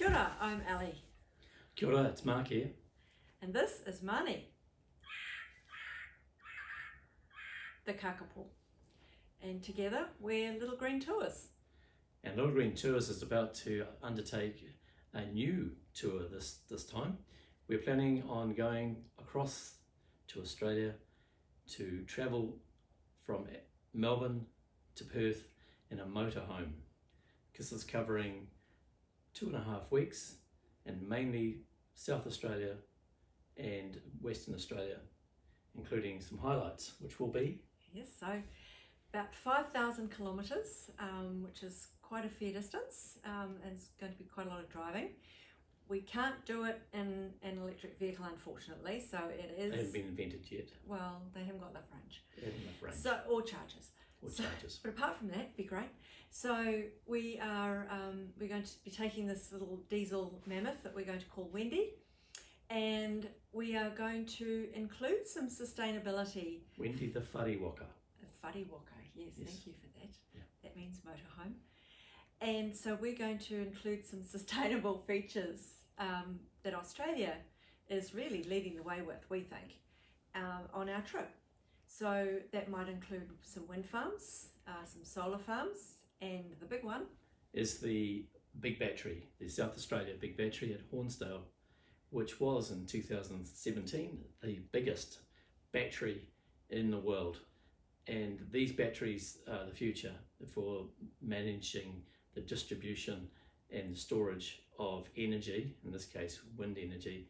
Kia ora, I'm Ali. Kia ora, it's Mark here. And this is Mani, the kakapo. And together we're Little Green Tours. And Little Green Tours is about to undertake a new tour this time. We're planning on going across to Australia to travel from Melbourne to Perth in a motorhome. This is covering 2.5 weeks and mainly South Australia and Western Australia, including some highlights, which will be... Yes, so about 5,000 kilometres, which is quite a fair distance, and it's going to be quite a lot of driving. We can't do it in an electric vehicle, unfortunately, so it is... They haven't been invented yet. Well, they haven't got enough range. They haven't enough range. So, or charges. Charges. But apart from that, it'd be great. So we are we're going to be taking this little diesel mammoth that we're going to call Wendy, and we are going to include some sustainability. Wendy the whare waka. Whare waka, yes, thank you for that. Yeah. That means motorhome. And so we're going to include some sustainable features that Australia is really leading the way with, we think, on our trip. So that might include some wind farms, some solar farms, and the big one is the big battery, the South Australia big battery at Hornsdale, which was in 2017 the biggest battery in the world. And these batteries are the future for managing the distribution and storage of energy, in this case wind energy,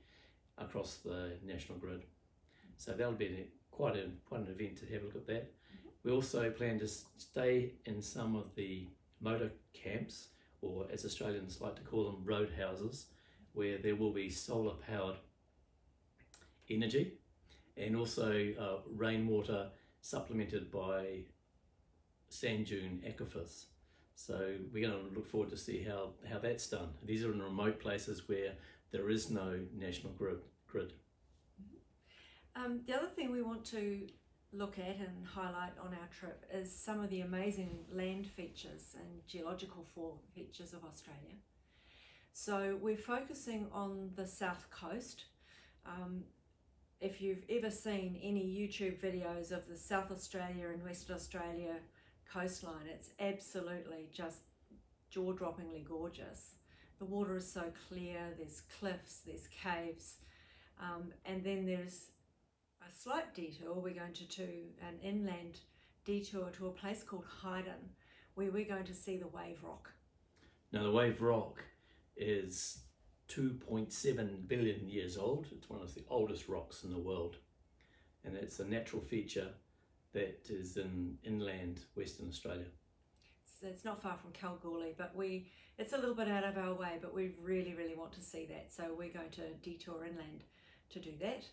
across the national grid. So that'll be quite an event to have a look at that. We also plan to stay in some of the motor camps, or as Australians like to call them, road houses, where there will be solar powered energy and also rainwater supplemented by sand dune aquifers. So we're going to look forward to see how that's done. These are in remote places where there is no national grid. The other thing we want to look at and highlight on our trip is some of the amazing land features and geological features of Australia. So we're focusing on the south coast. If you've ever seen any YouTube videos of the South Australia and Western Australia coastline, it's absolutely just jaw-droppingly gorgeous. The water is so clear, there's cliffs, there's caves, and then there's a slight detour. We're going to do an inland detour to a place called Hyden, where we're going to see the Wave Rock. Now the Wave Rock is 2.7 billion years old. It's one of the oldest rocks in the world, and it's a natural feature that is in inland Western Australia. So it's not far from Kalgoorlie, but it's a little bit out of our way, but we really want to see that. So we're going to detour inland to do that.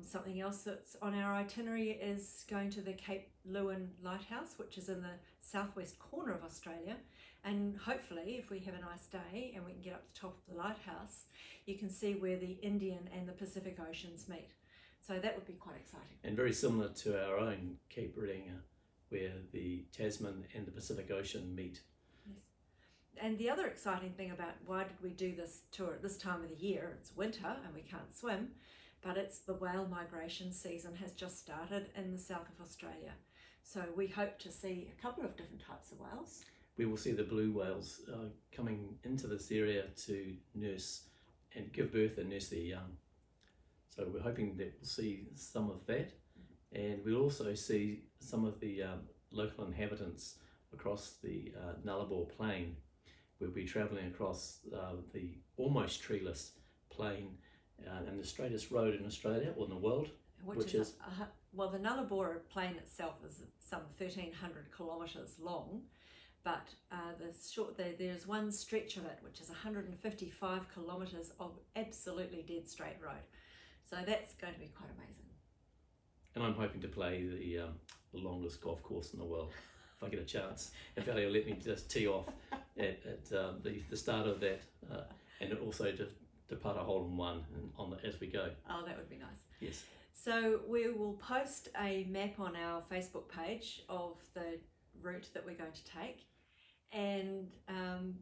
Something else that's on our itinerary is going to the Cape Leeuwin Lighthouse, which is in the southwest corner of Australia. And hopefully, if we have a nice day and we can get up to the top of the lighthouse, you can see where the Indian and the Pacific Oceans meet. So that would be quite exciting. And very similar to our own Cape Reinga, where the Tasman and the Pacific Ocean meet. Yes. And the other exciting thing about why did we do this tour at this time of the year, it's winter and we can't swim, but it's the whale migration season has just started in the south of Australia. So we hope to see a couple of different types of whales. We will see the blue whales coming into this area to nurse and give birth and nurse their young. So we're hoping that we'll see some of that, and we'll also see some of the local inhabitants across the Nullarbor Plain. We'll be travelling across the almost treeless plain and the straightest road in Australia, or in the world, which is well, the Nullarbor Plain itself is some 1,300 kilometres long, but there's one stretch of it which is 155 kilometres of absolutely dead straight road. So that's going to be quite amazing. And I'm hoping to play the longest golf course in the world, if I get a chance. If Ali will let me just tee off at the start of that, and also to putt a hole in one as we go. Oh, that would be nice. Yes. So we will post a map on our Facebook page of the route that we're going to take, And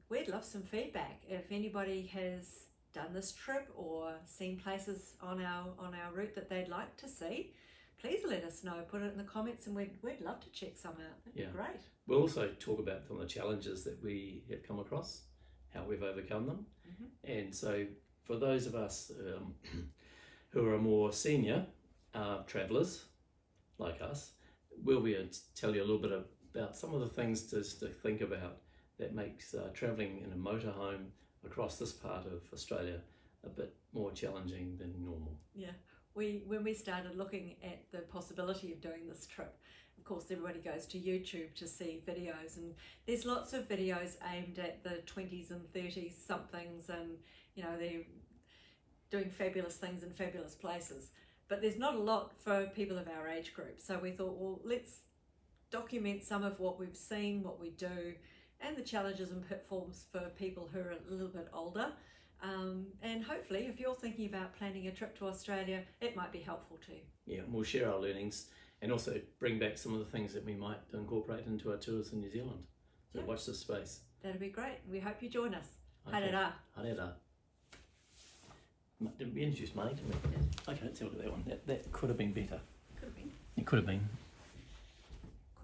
we'd love some feedback. If anybody has done this trip or seen places on our route that they'd like to see, please let us know. Put it in the comments, and we'd love to check some out. That'd be great. We'll also talk about some of the challenges that we have come across, how we've overcome them. And so for those of us who are more senior travellers like us, we'll be able to tell you a little bit about some of the things to think about that makes travelling in a motorhome across this part of Australia a bit more challenging than normal. Yeah, when we started looking at the possibility of doing this trip, of course everybody goes to YouTube to see videos, and there's lots of videos aimed at the 20s and 30s somethings, and you know, they're doing fabulous things in fabulous places, but there's not a lot for people of our age group. So we thought, well, let's document some of what we've seen, what we do, and the challenges and pitfalls for people who are a little bit older. And hopefully, if you're thinking about planning a trip to Australia, it might be helpful too. Yeah, and we'll share our learnings and also bring back some of the things that we might incorporate into our tours in New Zealand. So watch this space. That'll be great. We hope you join us. Okay. Haere rā. Did we introduce Money, didn't we? Yeah. Okay, let's have a look at that one. That could have been better. Could have been. It could have been.